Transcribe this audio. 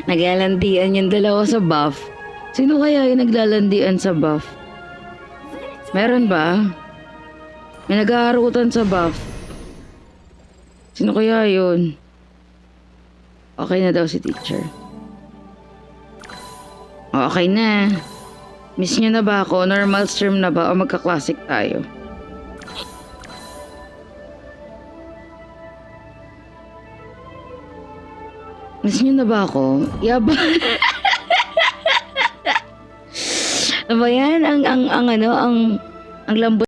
Naglalandian yung dalawa sa buff. Sino kaya yung naglalandian sa buff? Meron ba? May nag-aarutan sa buff. Sino kaya yun? Okay na daw si teacher. Okay na. Miss nyo na ba ako? Normal stream na ba? O magka-classic tayo? Miss nyo na ba ako? Yaba. Ano ba yan? Ang lambot